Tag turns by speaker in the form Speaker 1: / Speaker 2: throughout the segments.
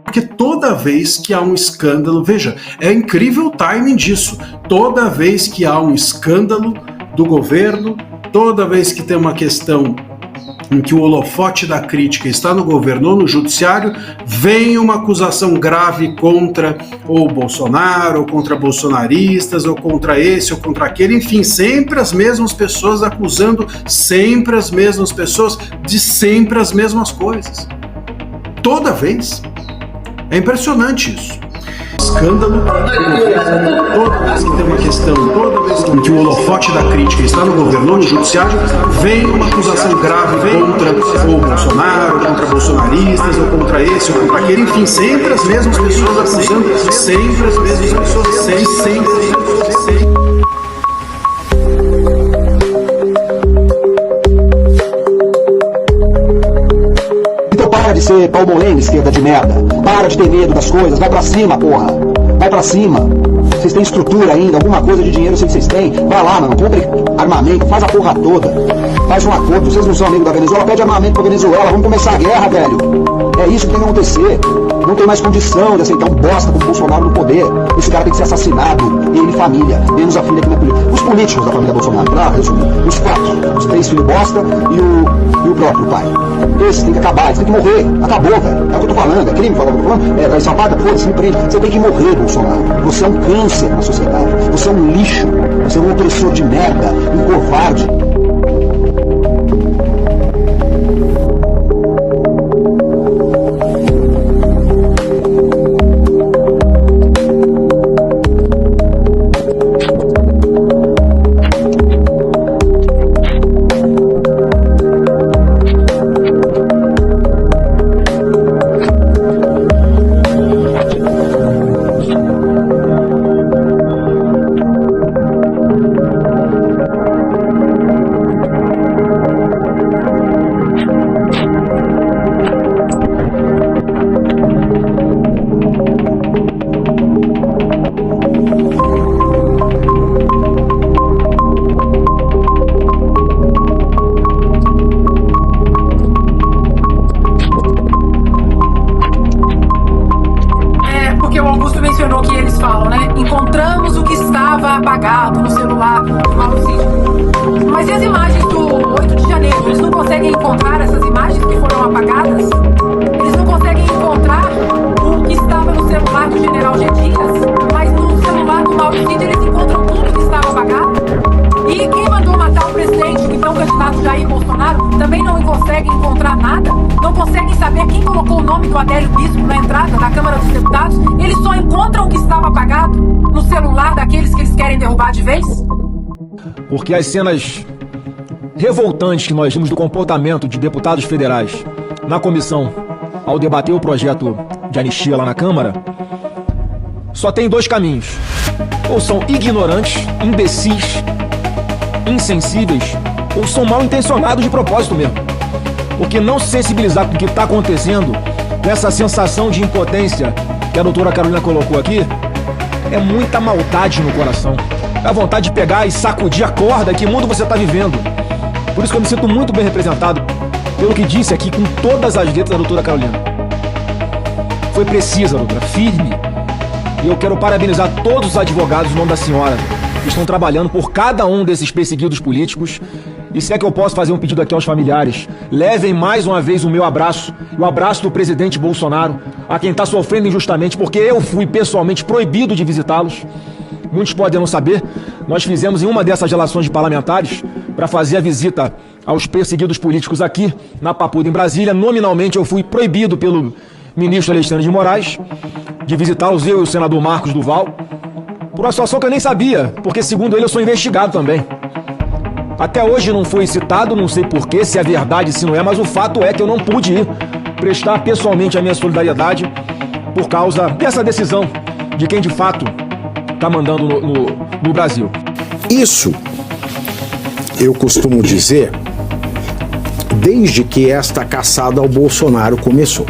Speaker 1: Porque toda vez que há um escândalo, veja, é incrível o timing disso. Toda vez que há um escândalo do governo, toda vez que tem uma questão em que o holofote da crítica está no governo ou no judiciário, vem uma acusação grave contra ou Bolsonaro, ou contra bolsonaristas, ou contra esse, ou contra aquele, enfim, sempre as mesmas pessoas acusando sempre as mesmas pessoas de sempre as mesmas coisas. Toda vez. É impressionante isso. Escândalo, toda vez que tem uma questão, toda vez que o holofote da crítica está no governo ou no judiciário, vem uma acusação grave contra ou Bolsonaro, ou contra bolsonaristas, ou contra esse, ou contra aquele, enfim, sempre as mesmas pessoas acusando, sempre as mesmas pessoas, sempre.
Speaker 2: Para de ser palmolém, esquerda de merda. Para de ter medo das coisas. Vai pra cima, porra. Vai pra cima. Vocês têm estrutura ainda, alguma coisa de dinheiro eu sei que vocês têm. Vai lá, mano. Compre armamento, faz a porra toda. Faz um acordo. Vocês não são amigos da Venezuela, pede armamento pra Venezuela. Vamos começar a guerra, velho. É isso que tem que acontecer. Não tem mais condição de aceitar um bosta como o Bolsonaro no poder. Esse cara tem que ser assassinado. Ele e família. Menos a filha que não é política. Os políticos da família Bolsonaro, pra resumir. Os 4. Os 3 filhos bosta e o próprio pai. Esse tem que acabar, esse tem que morrer. Acabou, velho. É o que eu tô falando. É crime, falando. É sapata, foda-se, me prende. Você tem que morrer, Bolsonaro. Você é um câncer na sociedade. Você é um lixo. Você é um opressor de merda. Um covarde.
Speaker 3: Encontramos o que estava apagado no celular do Mauro Cid. Mas e as imagens do 8 de janeiro? Eles não conseguem encontrar essas imagens que foram apagadas? Eles não conseguem encontrar o que estava no celular do general G. Dias? Mas no celular do Mauro Cid eles encontram tudo que estava apagado? E quem mandou matar o presidente, então candidato Jair Bolsonaro, também não consegue encontrar nada? Não conseguem saber quem colocou o nome do Adélio Bispo na entrada da Câmara dos Deputados? Eles só encontram o que estava apagado no celular daqueles que eles querem derrubar de vez?
Speaker 4: Porque as cenas revoltantes que nós vimos do comportamento de deputados federais na comissão ao debater o projeto de anistia lá na Câmara, só tem 2 caminhos. Ou são ignorantes, imbecis, insensíveis, ou são mal intencionados de propósito mesmo. Porque não se sensibilizar com o que está acontecendo, com essa sensação de impotência que a doutora Carolina colocou aqui, é muita maldade no coração. Dá vontade de pegar e sacudir a corda. Que mundo você está vivendo? Por isso que eu me sinto muito bem representado pelo que disse aqui com todas as letras da doutora Carolina. Foi precisa, doutora, firme. E eu quero parabenizar todos os advogados em nome da senhora que estão trabalhando por cada um desses perseguidos políticos. E se é que eu posso fazer um pedido aqui aos familiares, levem mais uma vez o meu abraço e o abraço do presidente Bolsonaro a quem está sofrendo injustamente, porque eu fui pessoalmente proibido de visitá-los. Muitos podem não saber, nós fizemos em uma dessas relações de parlamentares para fazer a visita aos perseguidos políticos aqui na Papuda, em Brasília. Nominalmente eu fui proibido pelo ministro Alexandre de Moraes de visitá-los, eu e o senador Marcos Duval, por uma situação que eu nem sabia, porque segundo ele eu sou investigado também. Até hoje não foi citado, não sei porquê, se é verdade, se não é, mas o fato é que eu não pude ir prestar pessoalmente a minha solidariedade por causa dessa decisão de quem de fato está mandando no Brasil.
Speaker 5: Isso, eu costumo dizer, desde que esta caçada ao Bolsonaro começou.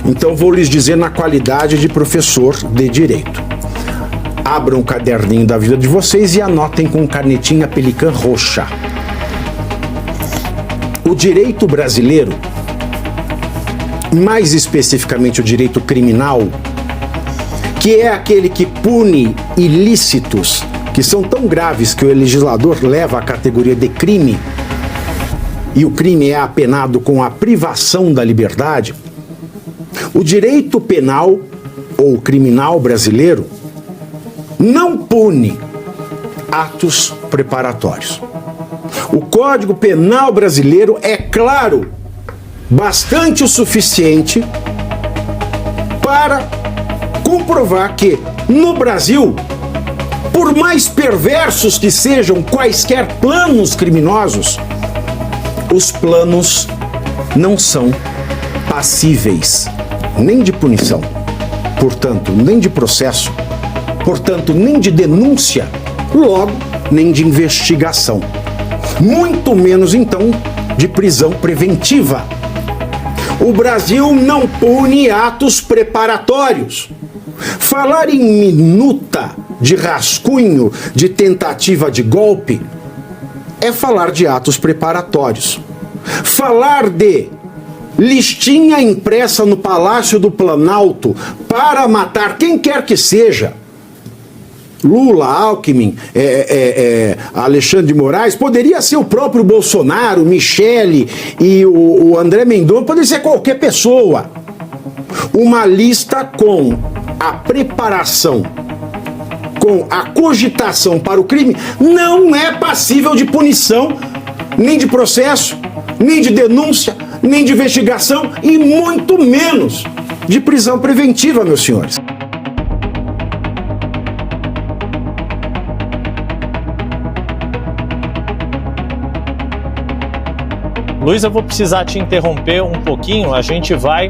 Speaker 5: Então vou lhes dizer na qualidade de professor de Direito. Abram o caderninho da vida de vocês e anotem com canetinha Pelican roxa. o direito brasileiro, mais especificamente o direito criminal, que é aquele que pune ilícitos que são tão graves que o legislador leva à categoria de crime, e o crime é apenado com a privação da liberdade, o direito penal ou criminal brasileiro não pune atos preparatórios. O Código Penal brasileiro é claro, bastante o suficiente para comprovar que, no Brasil, por mais perversos que sejam quaisquer planos criminosos, os planos não são passíveis nem de punição, portanto, nem de processo, portanto, nem de denúncia, logo, nem de investigação. Muito menos, então, de prisão preventiva. O Brasil não pune atos preparatórios. Falar em minuta de rascunho, de tentativa de golpe, é falar de atos preparatórios. Falar de listinha impressa no Palácio do Planalto para matar quem quer que seja, Lula, Alckmin, Alexandre de Moraes, poderia ser o próprio Bolsonaro, Michele e o André Mendonça, poderia ser qualquer pessoa. Uma lista com a preparação, com a cogitação para o crime, não é passível de punição, nem de processo, nem de denúncia, nem de investigação e muito menos de prisão preventiva, meus senhores.
Speaker 6: Luiz, eu vou precisar te interromper um pouquinho. A gente vai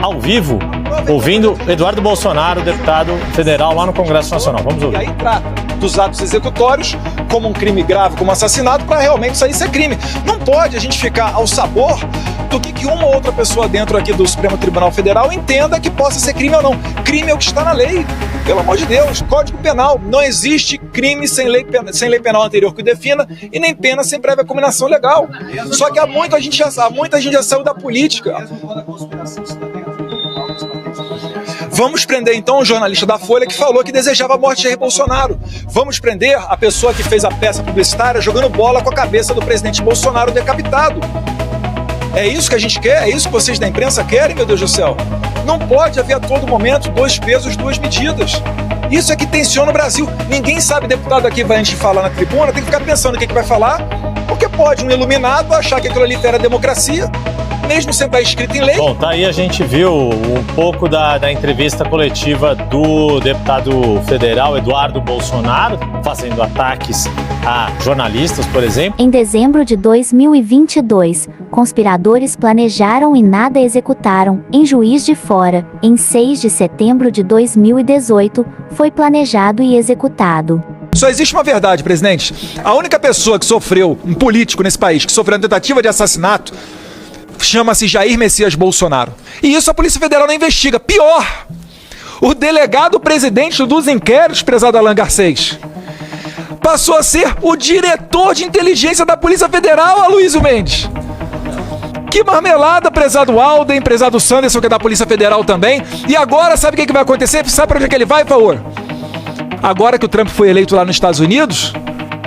Speaker 6: ao vivo ouvindo Eduardo Bolsonaro, deputado federal lá no Congresso Nacional. Vamos ouvir.
Speaker 7: E aí trata dos atos executórios como um crime grave, como assassinato, para realmente isso aí ser crime. Não pode a gente ficar ao sabor do que uma ou outra pessoa dentro aqui do Supremo Tribunal Federal entenda que possa ser crime ou não. Crime é o que está na lei, pelo amor de Deus. Código Penal, não existe crime sem lei penal anterior que o defina e nem pena sem prévia combinação legal. Só que há muita gente já saiu da política. Vamos prender então o jornalista da Folha que falou que desejava a morte de Jair Bolsonaro. Vamos prender a pessoa que fez a peça publicitária jogando bola com a cabeça do presidente Bolsonaro decapitado. É isso que a gente quer? É isso que vocês da imprensa querem, meu Deus do céu? Não pode haver a todo momento 2 pesos, 2 medidas. Isso é que tensiona o Brasil. Ninguém sabe, deputado aqui vai antes de falar na tribuna, tem que ficar pensando o que vai falar, porque pode um iluminado achar que aquilo ali era democracia, mesmo sem estar escrito em lei.
Speaker 6: Bom, tá aí, a gente viu um pouco da entrevista coletiva do deputado federal Eduardo Bolsonaro, fazendo ataques a jornalistas, por exemplo.
Speaker 8: Em dezembro de 2022, conspiradores planejaram e nada executaram, em Juiz de Fora. Em 6 de setembro de 2018, foi planejado e executado.
Speaker 7: Só existe uma verdade, presidente. A única pessoa que sofreu, um político nesse país, que sofreu uma tentativa de assassinato, chama-se Jair Messias Bolsonaro. E isso a Polícia Federal não investiga. Pior, o delegado presidente dos inquéritos, prezado Alan Garcês, passou a ser o diretor de inteligência da Polícia Federal, Aloysio Mendes. Que marmelada, prezado Alden, prezado Sanderson, que é da Polícia Federal também. E agora, sabe o que vai acontecer? Sabe para onde é que ele vai, por favor? Agora que o Trump foi eleito lá nos Estados Unidos,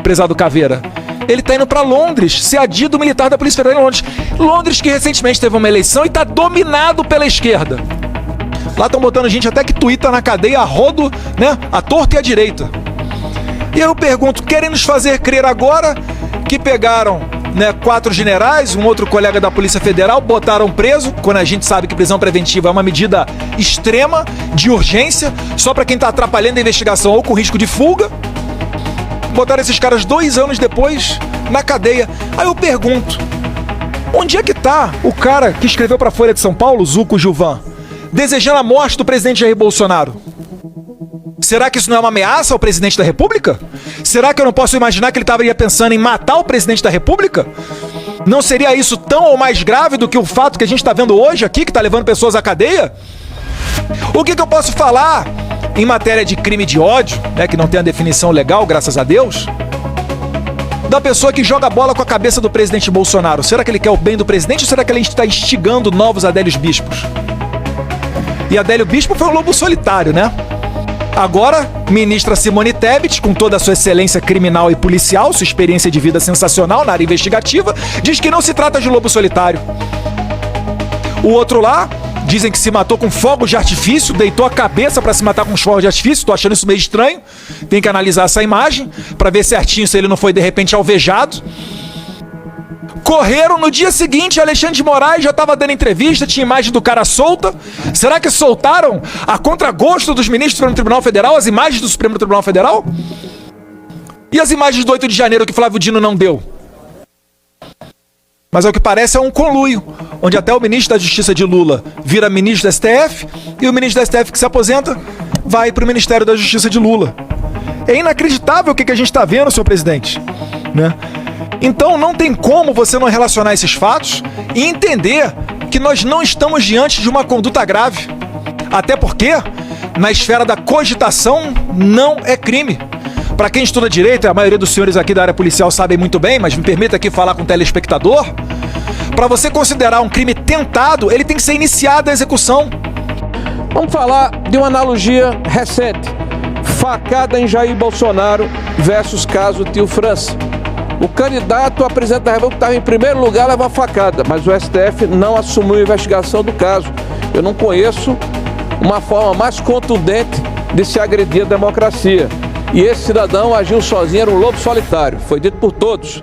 Speaker 7: prezado Caveira, ele tá indo para Londres, ser adido militar da Polícia Federal em Londres. Londres que recentemente teve uma eleição e tá dominado pela esquerda. Lá estão botando gente até que tuita na cadeia a rodo, né? A torta e a direita. E eu pergunto, querem nos fazer crer agora que pegaram, né, 4 generais, um outro colega da Polícia Federal, botaram preso, quando a gente sabe que prisão preventiva é uma medida extrema, de urgência, só para quem tá atrapalhando a investigação ou com risco de fuga. Botaram esses caras 2 anos depois na cadeia. Aí eu pergunto, onde é que tá o cara que escreveu para a Folha de São Paulo, Zuco Gilvan, desejando a morte do presidente Jair Bolsonaro? Será que isso não é uma ameaça ao presidente da República? Será que eu não posso imaginar que ele estaria pensando em matar o presidente da República? Não seria isso tão ou mais grave do que o fato que a gente está vendo hoje aqui, que está levando pessoas à cadeia? O que eu posso falar em matéria de crime de ódio, né, que não tem a definição legal, graças a Deus? da pessoa que joga bola com a cabeça do presidente Bolsonaro? Será que ele quer o bem do presidente ou será que ele está instigando novos Adélios Bispos? E Adélio Bispo foi um lobo solitário, né? Agora, ministra Simone Tebet, com toda a sua excelência criminal e policial, sua experiência de vida sensacional na área investigativa, diz que não se trata de lobo solitário. O outro lá, dizem que se matou com fogos de artifício, deitou a cabeça pra se matar com os fogos de artifício. Tô achando isso meio estranho. Tem que analisar essa imagem pra ver certinho se ele não foi de repente alvejado. Correram no dia seguinte, Alexandre de Moraes já estava dando entrevista, tinha imagem do cara solta. Será que soltaram a contragosto dos ministros do Supremo Tribunal Federal, as imagens do Supremo Tribunal Federal? E as imagens do 8 de janeiro que Flávio Dino não deu? Mas ao que parece é um conluio, onde até o ministro da Justiça de Lula vira ministro do STF e o ministro do STF que se aposenta vai para o Ministério da Justiça de Lula. É inacreditável o que a gente está vendo, senhor presidente, né? Então não tem como você não relacionar esses fatos e entender que nós não estamos diante de uma conduta grave. Até porque, na esfera da cogitação, não é crime. Para quem estuda direito, a maioria dos senhores aqui da área policial sabem muito bem, mas me permita aqui falar com o telespectador, para você considerar um crime tentado, ele tem que ser iniciada a execução.
Speaker 9: Vamos falar de uma analogia recente. Facada em Jair Bolsonaro versus caso Tio França. O candidato a presidente da República estava em primeiro lugar, leva a facada, mas o STF não assumiu a investigação do caso. Eu não conheço uma forma mais contundente de se agredir a democracia. E esse cidadão agiu sozinho, era um lobo solitário, foi dito por todos.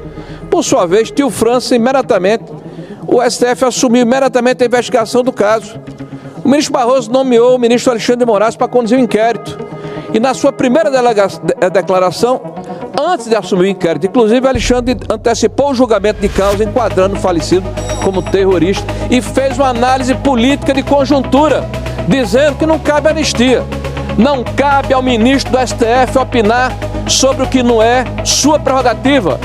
Speaker 9: Por sua vez, Tio França, imediatamente, o STF assumiu imediatamente a investigação do caso. O ministro Barroso nomeou o ministro Alexandre de Moraes para conduzir o inquérito. E na sua primeira declaração, antes de assumir o inquérito, inclusive, Alexandre antecipou o julgamento de causa, enquadrando o falecido como terrorista e fez uma análise política de conjuntura, dizendo que não cabe anistia. Não cabe ao ministro do STF opinar sobre o que não é sua prerrogativa.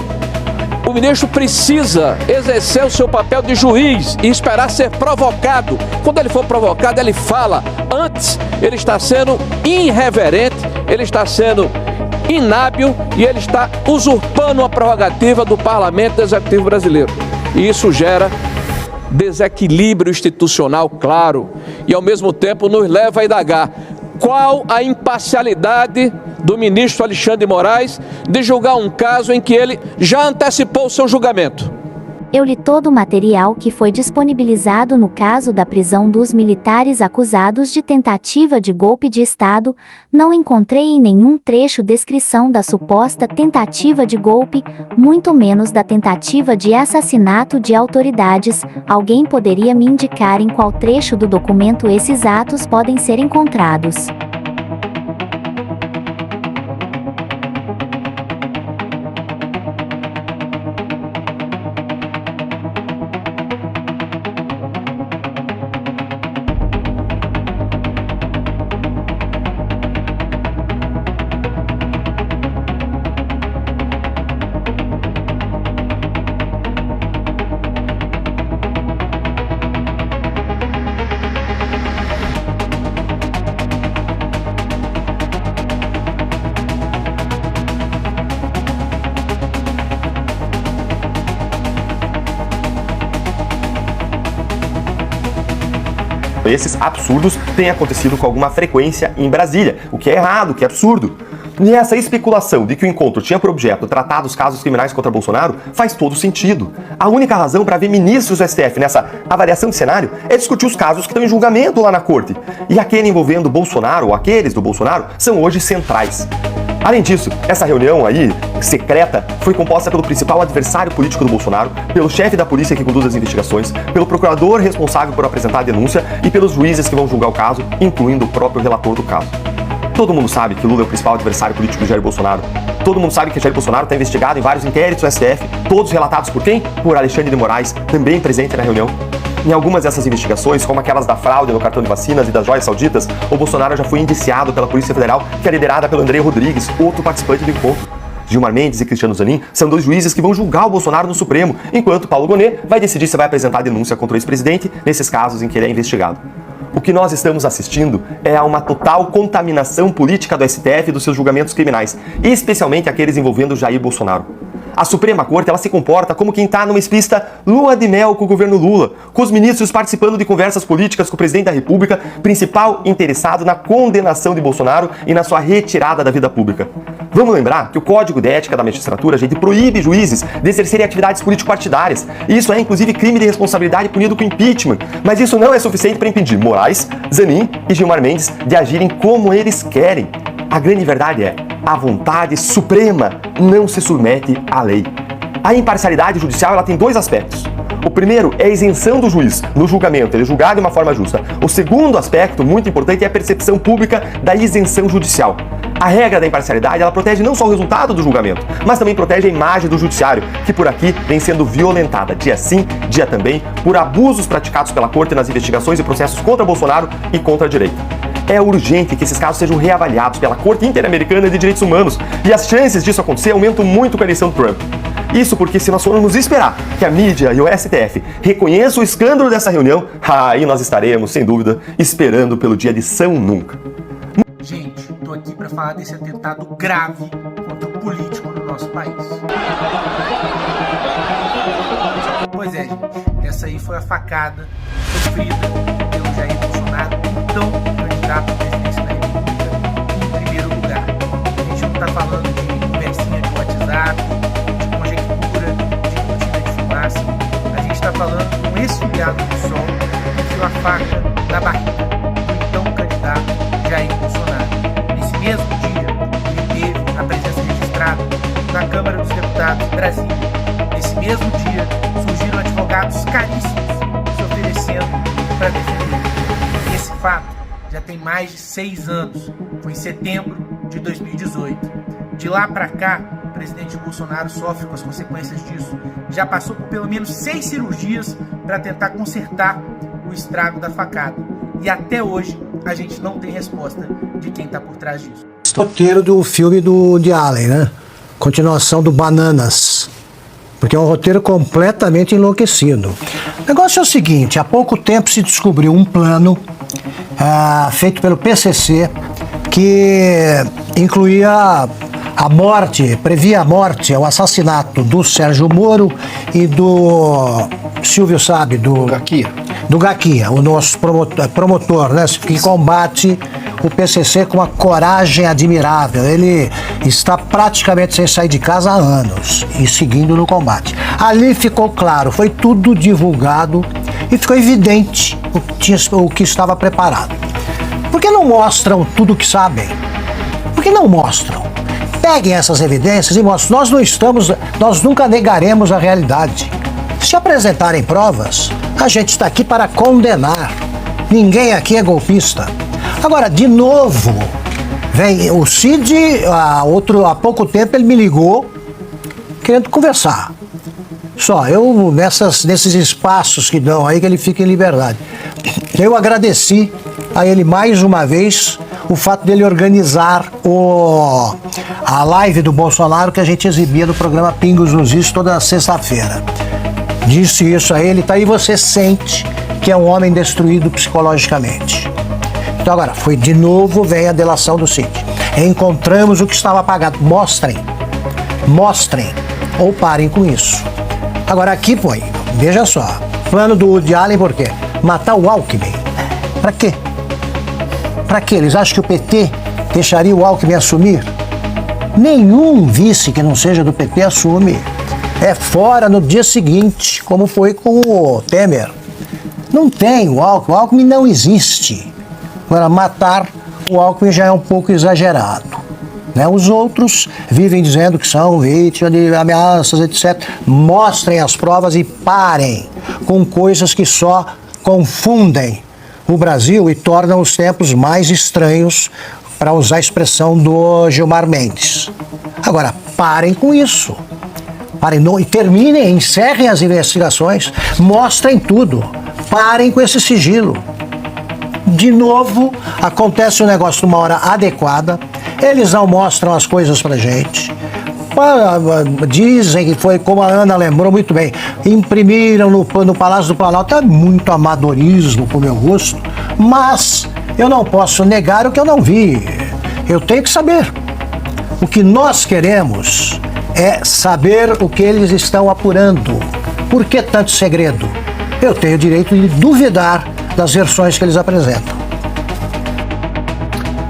Speaker 9: O ministro precisa exercer o seu papel de juiz e esperar ser provocado. Quando ele for provocado, ele fala. Antes, ele está sendo irreverente, ele está sendo inábil e ele está usurpando a prerrogativa do Parlamento do Executivo brasileiro. E isso gera desequilíbrio institucional, claro, e ao mesmo tempo nos leva a indagar qual a imparcialidade do ministro Alexandre de Moraes de julgar um caso em que ele já antecipou o seu julgamento.
Speaker 8: Eu li todo o material que foi disponibilizado no caso da prisão dos militares acusados de tentativa de golpe de Estado. Não encontrei em nenhum trecho descrição da suposta tentativa de golpe, muito menos da tentativa de assassinato de autoridades. Alguém poderia me indicar em qual trecho do documento esses atos podem ser encontrados?
Speaker 10: Esses absurdos têm acontecido com alguma frequência em Brasília, o que é errado, o que é absurdo. E essa especulação de que o encontro tinha por objeto tratar dos casos criminais contra Bolsonaro faz todo sentido. A única razão para ver ministros do STF nessa avaliação de cenário é discutir os casos que estão em julgamento lá na corte. E aquele envolvendo Bolsonaro, ou aqueles do Bolsonaro, são hoje centrais. Além disso, essa reunião aí, secreta, foi composta pelo principal adversário político do Bolsonaro, pelo chefe da polícia que conduz as investigações, pelo procurador responsável por apresentar a denúncia e pelos juízes que vão julgar o caso, incluindo o próprio relator do caso. Todo mundo sabe que Lula é o principal adversário político de Jair Bolsonaro. Todo mundo sabe que Jair Bolsonaro está investigado em vários inquéritos do STF, todos relatados por quem? Por Alexandre de Moraes, também presente na reunião. Em algumas dessas investigações, como aquelas da fraude no cartão de vacinas e das joias sauditas, o Bolsonaro já foi indiciado pela Polícia Federal, que é liderada pelo André Rodrigues, outro participante do encontro. Gilmar Mendes e Cristiano Zanin são dois juízes que vão julgar o Bolsonaro no Supremo, enquanto Paulo Gonet vai decidir se vai apresentar denúncia contra o ex-presidente nesses casos em que ele é investigado. O que nós estamos assistindo é a uma total contaminação política do STF e dos seus julgamentos criminais, especialmente aqueles envolvendo Jair Bolsonaro. A Suprema Corte, ela se comporta como quem está numa explícita lua de mel com o governo Lula, com os ministros participando de conversas políticas com o presidente da República, principal interessado na condenação de Bolsonaro e na sua retirada da vida pública. Vamos lembrar que o Código de Ética da Magistratura, gente, proíbe juízes de exercerem atividades político-partidárias. E isso é, inclusive, crime de responsabilidade punido com impeachment. Mas isso não é suficiente para impedir Moraes, Zanin e Gilmar Mendes de agirem como eles querem. A grande verdade é, a vontade suprema não se submete à lei. A imparcialidade judicial, ela tem dois aspectos. O primeiro é a isenção do juiz no julgamento, ele é julgado de uma forma justa. O segundo aspecto, muito importante, é a percepção pública da isenção judicial. A regra da imparcialidade, ela protege não só o resultado do julgamento, mas também protege a imagem do judiciário, que por aqui vem sendo violentada, dia sim, dia também, por abusos praticados pela Corte nas investigações e processos contra Bolsonaro e contra a direita. É urgente que esses casos sejam reavaliados pela Corte Interamericana de Direitos Humanos, e as chances disso acontecer aumentam muito com a eleição do Trump. Isso porque se nós formos esperar que a mídia e o STF reconheçam o escândalo dessa reunião, aí nós estaremos, sem dúvida, esperando pelo dia de São Nunca.
Speaker 11: Gente, tô aqui para falar desse atentado grave contra o político no nosso país. Pois é, gente, essa aí foi a facada sofrida pelo Jair Bolsonaro, então candidato à presidência da República, em primeiro lugar. A gente não tá falando de conversinha de WhatsApp, de conjectura, de cortina de fumaça. A gente tá falando de um ex-filiado do Sol que enfiou a faca na barriga do então candidato Jair Bolsonaro. Nesse mesmo dia, ele teve a presença registrada na Câmara dos Deputados de Brasília. Nesse mesmo dia, surgiram advogados caríssimos se oferecendo para defender. Esse fato já tem mais de 6 anos. Foi em setembro de 2018. De lá para cá, o presidente Bolsonaro sofre com as consequências disso. Já passou por pelo menos 6 cirurgias para tentar consertar o estrago da facada. E até hoje, a gente não tem resposta de quem está por trás disso.
Speaker 12: Roteiro do filme do Woody Allen, né? Continuação do Bananas. Porque é um roteiro completamente enlouquecido. O negócio é o seguinte, há pouco tempo se descobriu um plano feito pelo PCC que incluía a morte, previa a morte, o assassinato do Sérgio Moro e do Silvio Sabe, do Gaquia, o nosso promotor, né, que combate o PCC com uma coragem admirável. Ele está praticamente sem sair de casa há anos e seguindo no combate. Ali ficou claro, foi tudo divulgado e ficou evidente o que estava preparado. Por que não mostram tudo o que sabem? Por que não mostram? Peguem essas evidências e mostrem. Nós nunca negaremos a realidade. Se apresentarem provas, a gente está aqui para condenar. Ninguém aqui é golpista. Agora, de novo, vem o Cid, há pouco tempo ele me ligou querendo conversar. Só, eu nesses espaços que dão aí, que ele fica em liberdade. Eu agradeci a ele mais uma vez o fato dele organizar a live do Bolsonaro que a gente exibia no programa Pingos nos Is toda sexta-feira. Disse isso a ele, tá aí, você sente que é um homem destruído psicologicamente. Então agora, de novo vem a delação do Cid. Encontramos o que estava apagado. Mostrem ou parem com isso. Agora aqui põe, veja só, plano do Woody Allen por quê? Matar o Alckmin. Pra quê? Pra quê? Eles acham que o PT deixaria o Alckmin assumir? Nenhum vice que não seja do PT assume. É fora no dia seguinte, como foi com o Temer. Não tem o Alckmin não existe. Agora, matar o Alckmin já é um pouco exagerado. Né? Os outros vivem dizendo que são vítimas de ameaças, etc. Mostrem as provas e parem com coisas que só confundem o Brasil e tornam os tempos mais estranhos, para usar a expressão do Gilmar Mendes. Agora, parem com isso. E terminem, encerrem as investigações, mostrem tudo. Parem com esse sigilo. De novo, acontece o negócio numa hora adequada, eles não mostram as coisas pra gente. Dizem que foi, como a Ana lembrou muito bem, imprimiram no Palácio do Planalto. É muito amadorismo pro meu gosto, mas eu não posso negar o que eu não vi. Eu tenho que saber. O que nós queremos é saber o que eles estão apurando. Por que tanto segredo? Eu tenho o direito de duvidar das versões que eles apresentam.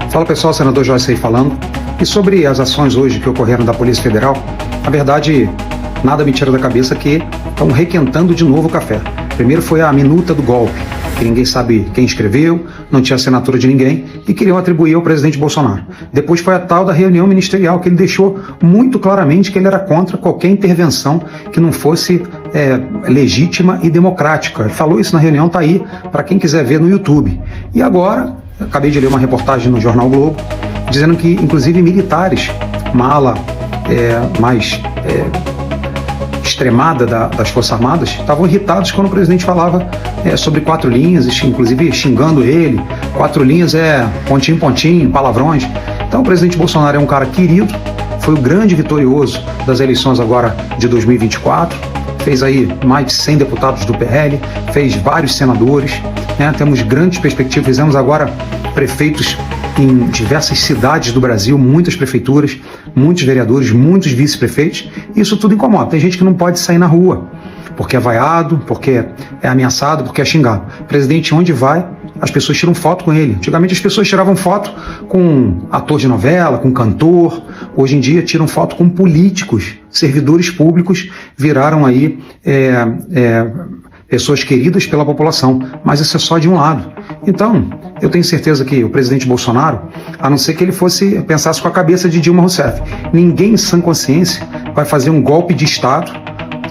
Speaker 13: Fala pessoal, senador Joyce aí falando. E sobre as ações hoje que ocorreram da Polícia Federal, na verdade, nada me tira da cabeça que estão requentando de novo o café. Primeiro foi a minuta do golpe, que ninguém sabe quem escreveu, não tinha assinatura de ninguém e queriam atribuir ao presidente Bolsonaro. Depois foi a tal da reunião ministerial, que ele deixou muito claramente que ele era contra qualquer intervenção que não fosse legítima e democrática. Ele falou isso na reunião, tá aí para quem quiser ver no YouTube. E agora, acabei de ler uma reportagem no Jornal Globo, dizendo que inclusive militares, uma ala mais extremada das Forças Armadas, estavam irritados quando o presidente falava sobre 4 linhas, inclusive xingando ele. 4 linhas é pontinho, pontinho, palavrões. Então o presidente Bolsonaro é um cara querido, foi o grande vitorioso das eleições agora de 2024, fez aí mais de 100 deputados do PL, fez vários senadores, né? Temos grandes perspectivas, fizemos agora prefeitos em diversas cidades do Brasil, muitas prefeituras, muitos vereadores, muitos vice-prefeitos. Isso tudo incomoda. Tem gente que não pode sair na rua, porque é vaiado, porque é ameaçado, porque é xingado. O presidente, onde vai, as pessoas tiram foto com ele. Antigamente as pessoas tiravam foto com ator de novela, com cantor. Hoje em dia tiram foto com políticos, servidores públicos, viraram aí pessoas queridas pela população, mas isso é só de um lado. Então, eu tenho certeza que o presidente Bolsonaro, a não ser que ele pensasse com a cabeça de Dilma Rousseff, ninguém em sã consciência vai fazer um golpe de Estado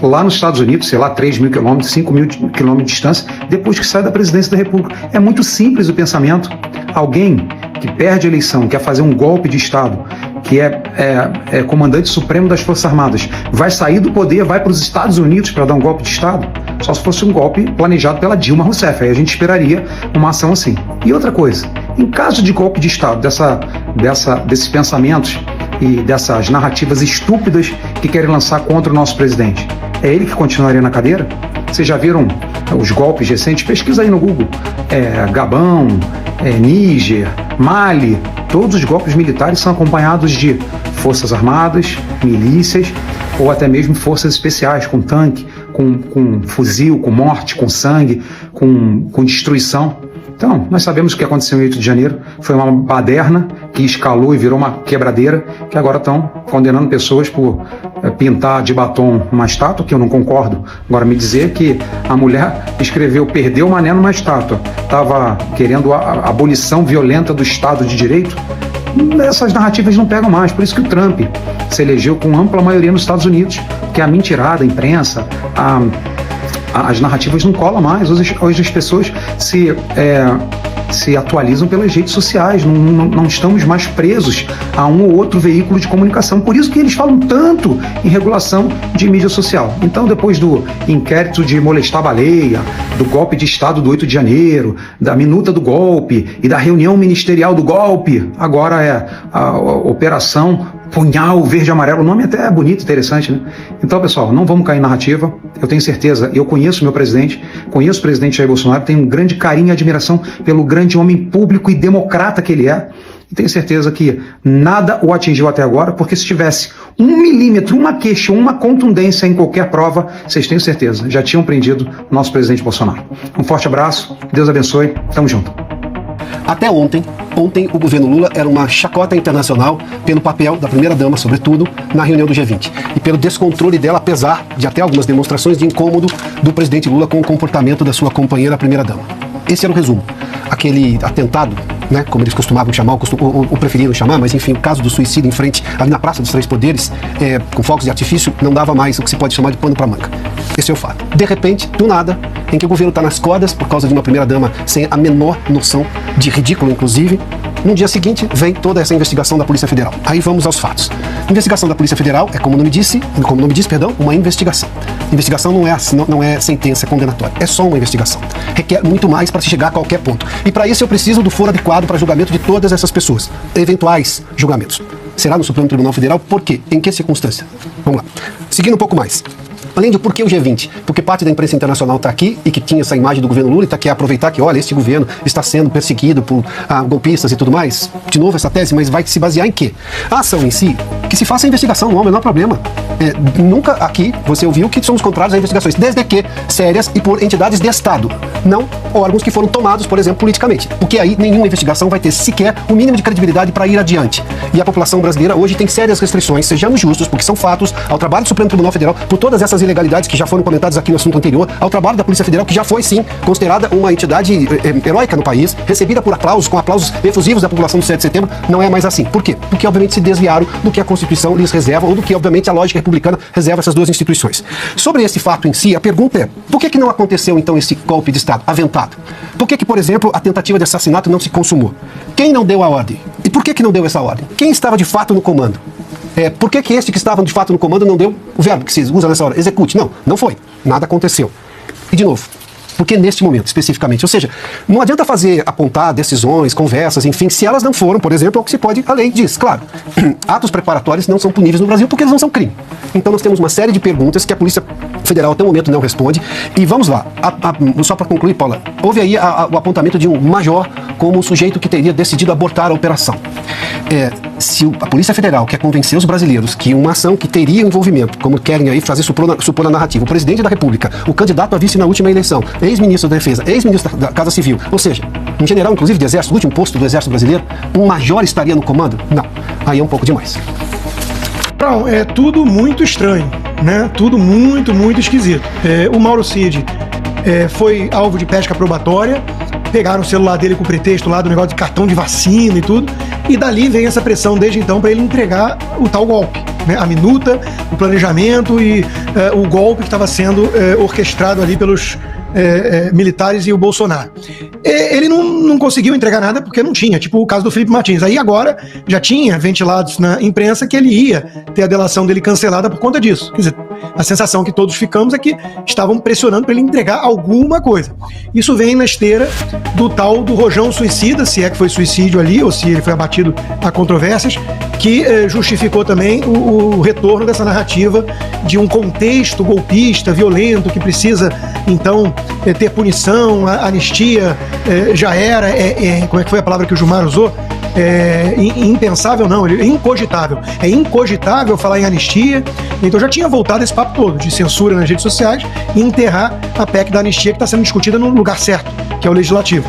Speaker 13: lá nos Estados Unidos, sei lá, 3 mil quilômetros, 5 mil quilômetros de distância, depois que sai da presidência da República. É muito simples o pensamento. Alguém que perde a eleição, quer fazer um golpe de Estado, que é comandante supremo das Forças Armadas, vai sair do poder, vai para os Estados Unidos para dar um golpe de Estado? Só se fosse um golpe planejado pela Dilma Rousseff, aí a gente esperaria uma ação assim. E outra coisa, em caso de golpe de Estado, desses pensamentos e dessas narrativas estúpidas que querem lançar contra o nosso presidente, é ele que continuaria na cadeira? Vocês já viram os golpes recentes? Pesquisa aí no Google. Gabão, Níger, Mali, todos os golpes militares são acompanhados de forças armadas, milícias ou até mesmo forças especiais, com tanque, com fuzil, com morte, com sangue, com destruição. Então, nós sabemos o que aconteceu em 8 de janeiro. Foi uma baderna que escalou e virou uma quebradeira, que agora estão condenando pessoas por pintar de batom uma estátua, que eu não concordo. Agora, me dizer que a mulher escreveu "perdeu o mané" numa estátua, estava querendo a abolição violenta do Estado de Direito, essas narrativas não pegam mais. Por isso que o Trump se elegeu com ampla maioria nos Estados Unidos, porque a mentirada, a imprensa, as narrativas não colam mais. Hoje as pessoas se atualizam pelas redes sociais, não estamos mais presos a um ou outro veículo de comunicação. Por isso que eles falam tanto em regulação de mídia social. Então, depois do inquérito de molestar baleia, do golpe de Estado do 8 de janeiro, da minuta do golpe e da reunião ministerial do golpe, agora é a Operação Punhal Verde e Amarelo. O nome até é bonito, interessante, né? Então, pessoal, não vamos cair em narrativa. Eu tenho certeza, eu conheço meu presidente, conheço o presidente Jair Bolsonaro, tenho um grande carinho e admiração pelo grande homem público e democrata que ele é. E tenho certeza que nada o atingiu até agora, porque se tivesse 1 milímetro, uma queixa, uma contundência em qualquer prova, vocês tenham certeza, já tinham prendido o nosso presidente Bolsonaro. Um forte abraço, Deus abençoe, tamo junto.
Speaker 2: Até ontem o governo Lula era uma chacota internacional pelo papel da primeira-dama, sobretudo, na reunião do G20. E pelo descontrole dela, apesar de até algumas demonstrações de incômodo do presidente Lula com o comportamento da sua companheira, a primeira-dama. Esse era o resumo. Aquele atentado, né, como eles costumavam chamar, ou preferiram chamar, mas enfim, o caso do suicídio em frente, ali na Praça dos Três Poderes, com fogos de artifício, não dava mais o que se pode chamar de pano para manga. Esse é o fato. De repente, do nada, em que o governo está nas cordas por causa de uma primeira-dama sem a menor noção de ridículo, inclusive, no dia seguinte vem toda essa investigação da Polícia Federal. Aí vamos aos fatos. A investigação da Polícia Federal é, como o nome diz, uma investigação. Investigação não é sentença condenatória, é só uma investigação. Requer muito mais para se chegar a qualquer ponto. E para isso eu preciso do foro adequado para julgamento de todas essas pessoas. Eventuais julgamentos. Será no Supremo Tribunal Federal? Por quê? Em que circunstância? Vamos lá. Seguindo um pouco mais. Além de por que o G20? Porque parte da imprensa internacional está aqui e que tinha essa imagem do governo Lula e está aqui a aproveitar que, olha, este governo está sendo perseguido por golpistas e tudo mais. De novo essa tese, mas vai se basear em quê? A ação em si, que se faça a investigação, não há o menor problema. Nunca aqui você ouviu que somos contrários a investigações, desde que sérias e por entidades de Estado, não órgãos que foram tomados, por exemplo, politicamente. Porque aí nenhuma investigação vai ter sequer o mínimo de credibilidade para ir adiante. E a população brasileira hoje tem sérias restrições, sejamos justos, porque são fatos, ao trabalho do Supremo Tribunal Federal, por todas essas ilegalidades que já foram comentadas aqui no assunto anterior, ao trabalho da Polícia Federal, que já foi, sim, considerada uma entidade heróica no país, recebida por aplausos, com aplausos efusivos da população do 7 de setembro, não é mais assim. Por quê? Porque, obviamente, se desviaram do que a Constituição lhes reserva, ou do que, obviamente, a lógica republicana reserva essas duas instituições. Sobre esse fato em si, a pergunta é, por que não aconteceu, então, esse golpe de Estado aventado? Por que, por exemplo, a tentativa de assassinato não se consumou? Quem não deu a ordem? E por que não deu essa ordem? Quem estava de fato no comando? Por que este que estava de fato no comando não deu o verbo que se usa nessa hora? Execute. Não foi. Nada aconteceu. E de novo, por que neste momento, especificamente? Ou seja, não adianta apontar decisões, conversas, enfim, se elas não foram, por exemplo, ao que se pode, a lei diz, claro, atos preparatórios não são puníveis no Brasil porque eles não são crime. Então nós temos uma série de perguntas que a Polícia Federal até o momento não responde. E vamos lá, só para concluir, Paula, houve aí o apontamento de um major como o sujeito que teria decidido abortar a operação. Se a Polícia Federal quer convencer os brasileiros que uma ação que teria envolvimento, como querem aí fazer supor na narrativa, o presidente da República, o candidato a vice na última eleição, ex-ministro da Defesa, ex-ministro da Casa Civil, ou seja, um general, inclusive, de Exército, o último posto do Exército Brasileiro, um major estaria no comando? Não. Aí é um pouco demais.
Speaker 14: Não, é tudo muito estranho, né? Tudo muito, muito esquisito. O Mauro Cid foi alvo de pesca probatória, pegaram o celular dele com o pretexto lá do negócio de cartão de vacina e tudo, e dali vem essa pressão desde então para ele entregar o tal golpe, né? A minuta, o planejamento e o golpe que estava sendo orquestrado ali pelos militares e o Bolsonaro. Ele não conseguiu entregar nada porque não tinha, tipo o caso do Felipe Martins. Aí agora já tinha ventilados na imprensa que ele ia ter a delação dele cancelada por conta disso. Quer dizer, a sensação que todos ficamos é que estavam pressionando para ele entregar alguma coisa. Isso vem na esteira do tal do rojão suicida, se é que foi suicídio ali ou se ele foi abatido a controvérsias, que justificou também o retorno dessa narrativa de um contexto golpista, violento, que precisa, então, ter punição, anistia, já era, como é que foi a palavra que o Gilmar usou? Impensável não, é incogitável. É incogitável falar em anistia, então já tinha voltado esse papo todo de censura nas redes sociais e enterrar a PEC da anistia que está sendo discutida no lugar certo, que é o legislativo.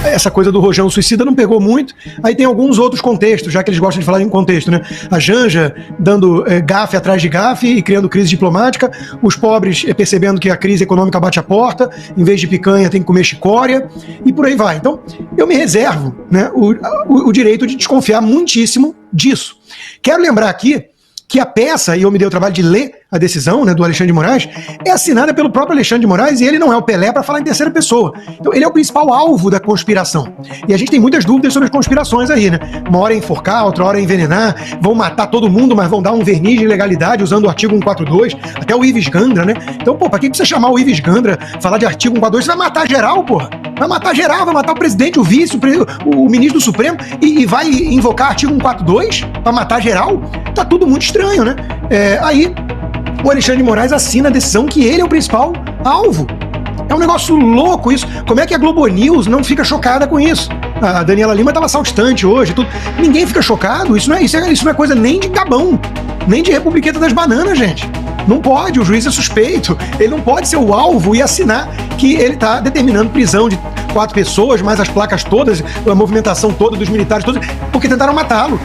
Speaker 14: Essa coisa do rojão suicida não pegou muito. Aí tem alguns outros contextos, já que eles gostam de falar em contexto, né? A Janja dando gafe atrás de gafe e criando crise diplomática, os pobres percebendo que a crise econômica bate a porta, em vez de picanha tem que comer chicória, e por aí vai. Então, eu me reservo, né, o direito de desconfiar muitíssimo disso. Quero lembrar aqui que a peça, e eu me dei o trabalho de ler a decisão, né, do Alexandre de Moraes, é assinada pelo próprio Alexandre de Moraes e ele não é o Pelé para falar em terceira pessoa. Então ele é o principal alvo da conspiração. E a gente tem muitas dúvidas sobre as conspirações aí, né? Uma hora é enforcar, outra hora é envenenar, vão matar todo mundo, mas vão dar um verniz de ilegalidade usando o artigo 142, até o Ives Gandra, né? Então, pô, pra que você chamar o Ives Gandra, falar de artigo 142, você vai matar geral, porra. Vai matar geral, vai matar o presidente, o vice, o ministro do Supremo e vai invocar artigo 142 pra matar geral? Tá tudo muito estranho, né? Aí o Alexandre de Moraes assina a decisão que ele é o principal alvo. É um negócio louco isso. Como é que a Globo News não fica chocada com isso? A Daniela Lima estava saltitante hoje, tudo. Ninguém fica chocado. Isso não é coisa nem de Gabão, nem de Republiqueta das Bananas, gente. Não pode, o juiz é suspeito. Ele não pode ser o alvo e assinar que ele está determinando prisão de 4 pessoas, mais as placas todas, a movimentação toda dos militares todos, porque tentaram matá-lo.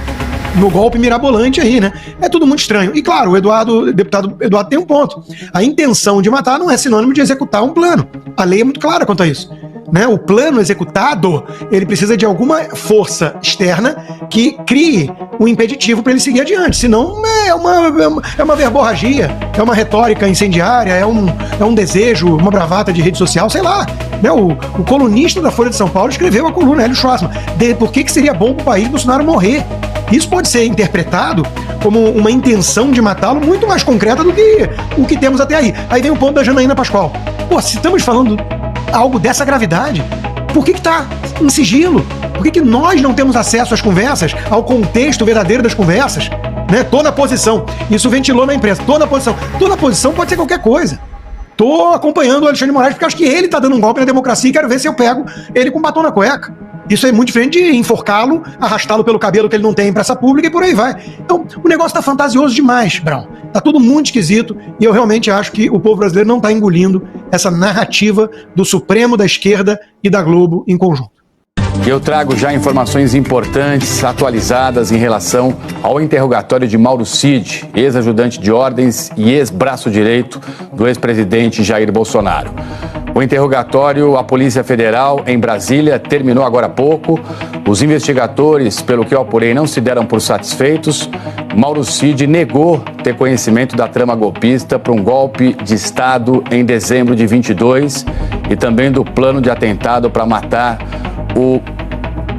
Speaker 14: No golpe mirabolante aí, né? É tudo muito estranho. E claro, o deputado Eduardo tem um ponto. A intenção de matar não é sinônimo de executar um plano. A lei é muito clara quanto a isso. Né? O plano executado, ele precisa de alguma força externa que crie um impeditivo para ele seguir adiante. Senão é uma verborragia, é uma retórica incendiária, é um desejo, uma bravata de rede social, sei lá. Né? O colunista da Folha de São Paulo escreveu a coluna, Hélio Schwarzman, de por que seria bom para o país Bolsonaro morrer. Isso pode ser interpretado como uma intenção de matá-lo muito mais concreta do que o que temos até aí. Aí vem o ponto da Janaína Pascoal. Pô, se estamos falando algo dessa gravidade, por que está em sigilo? Por que nós não temos acesso às conversas, ao contexto verdadeiro das conversas? né? Tô na posição. Isso ventilou na imprensa. Tô na posição. Tô na posição pode ser qualquer coisa. Tô acompanhando o Alexandre de Moraes porque acho que ele tá dando um golpe na democracia e quero ver se eu pego ele com batom na cueca. Isso é muito diferente de enforcá-lo, arrastá-lo pelo cabelo que ele não tem em praça pública e por aí vai. Então, o negócio tá fantasioso demais, Brown. Tá tudo muito esquisito e eu realmente acho que o povo brasileiro não tá engolindo essa narrativa do Supremo, da esquerda e da Globo em conjunto.
Speaker 15: Eu trago já informações importantes, atualizadas em relação ao interrogatório de Mauro Cid, ex-ajudante de ordens e ex-braço direito do ex-presidente Jair Bolsonaro. O interrogatório à Polícia Federal em Brasília terminou agora há pouco. Os investigadores, pelo que eu apurei, não se deram por satisfeitos. Mauro Cid negou ter conhecimento da trama golpista para um golpe de Estado em dezembro de 22 e também do plano de atentado para matar o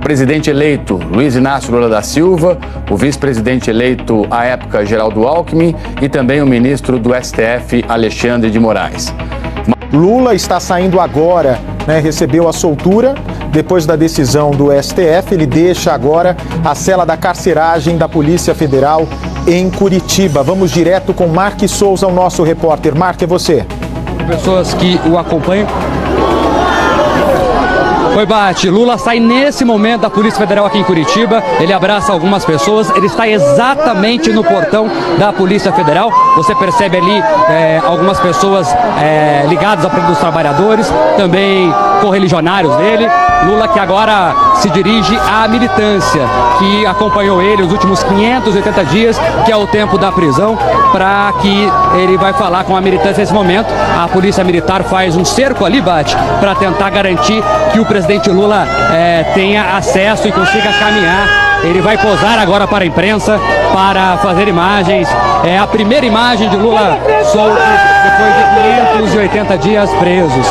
Speaker 15: presidente eleito Luiz Inácio Lula da Silva, o vice-presidente eleito à época Geraldo Alckmin e também o ministro do STF Alexandre de Moraes.
Speaker 4: Lula está saindo agora, né? Recebeu a soltura depois da decisão do STF. Ele deixa agora a cela da carceragem da Polícia Federal em Curitiba. Vamos direto com Mark Souza, o nosso repórter. Mark, é você.
Speaker 16: Pessoas que o acompanham. Oi, Bate. Lula sai nesse momento da Polícia Federal aqui em Curitiba. Ele abraça algumas pessoas. Ele está exatamente no portão da Polícia Federal. Você percebe ali algumas pessoas ligadas ao Partido dos Trabalhadores, também correligionários dele. Lula que agora se dirige à militância que acompanhou ele os últimos 580 dias, que é o tempo da prisão, para que ele vai falar com a militância nesse momento. A Polícia Militar faz um cerco ali, Bate, para tentar garantir que o presidente Lula tenha acesso e consiga caminhar. Ele vai posar agora para a imprensa para fazer imagens. É a primeira imagem de Lula solto depois de 580 dias presos.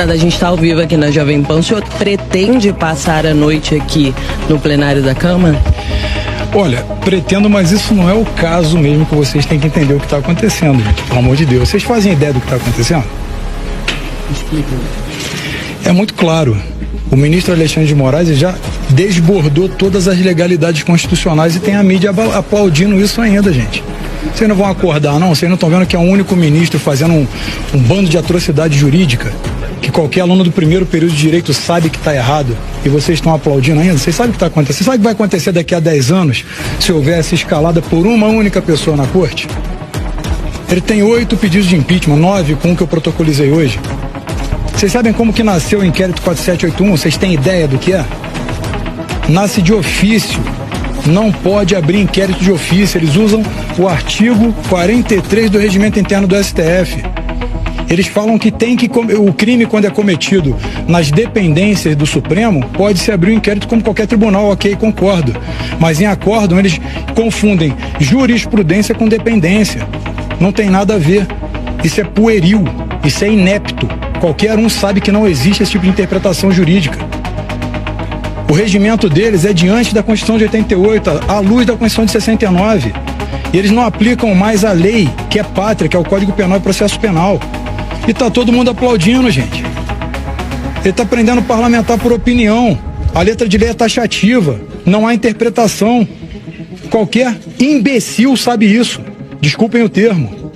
Speaker 17: A gente está ao vivo aqui na Jovem Pan. O senhor pretende passar a noite aqui no plenário da Câmara?
Speaker 18: Olha, pretendo, mas isso não é o caso mesmo, que vocês têm que entender o que está acontecendo, gente. Pelo amor de Deus. Vocês fazem ideia do que está acontecendo?
Speaker 17: Explica.
Speaker 18: É muito claro. O ministro Alexandre de Moraes já desbordou todas as legalidades constitucionais e tem a mídia aplaudindo isso ainda, gente. Vocês não vão acordar, não? Vocês não estão vendo que é um único ministro fazendo um bando de atrocidade jurídica? Que qualquer aluno do primeiro período de direito sabe que está errado e vocês estão aplaudindo ainda? Vocês sabem o que está acontecendo? Vocês sabem o que vai acontecer daqui a 10 anos se houver essa escalada por uma única pessoa na corte? Ele tem 8 pedidos de impeachment, 9 com o que eu protocolizei hoje. Vocês sabem como que nasceu o inquérito 4781? Vocês têm ideia do que é? Nasce de ofício. não pode abrir inquérito de ofício. Eles usam o artigo 43 do Regimento Interno do STF. Eles falam que o crime, quando é cometido nas dependências do Supremo, pode-se abrir um inquérito como qualquer tribunal, ok, concordo. Mas em acórdão eles confundem jurisprudência com dependência. Não tem nada a ver. Isso é pueril, isso é inepto. Qualquer um sabe que não existe esse tipo de interpretação jurídica. O regimento deles é diante da Constituição de 88, à luz da Constituição de 69. E eles não aplicam mais a lei, que é pátria, que é o Código Penal e Processo Penal. E tá todo mundo aplaudindo, gente. Ele tá prendendo o parlamentar por opinião. A letra de lei é taxativa. Não há interpretação. Qualquer imbecil sabe isso. Desculpem o termo.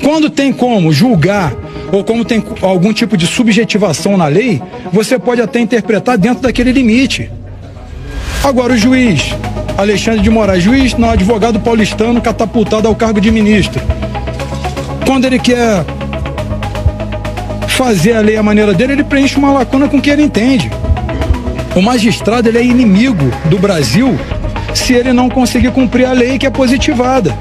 Speaker 18: Quando tem como julgar ou como tem algum tipo de subjetivação na lei, você pode até interpretar dentro daquele limite. Agora o juiz Alexandre de Moraes, juiz, não, advogado paulistano catapultado ao cargo de ministro. Quando ele quer fazer a lei à maneira dele, ele preenche uma lacuna com o que ele entende. O magistrado, ele é inimigo do Brasil se ele não conseguir cumprir a lei que é positivada.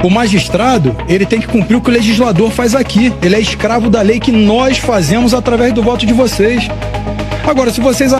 Speaker 18: O magistrado, ele tem que cumprir o que o legislador faz aqui. Ele é escravo da lei que nós fazemos através do voto de vocês. Agora, se vocês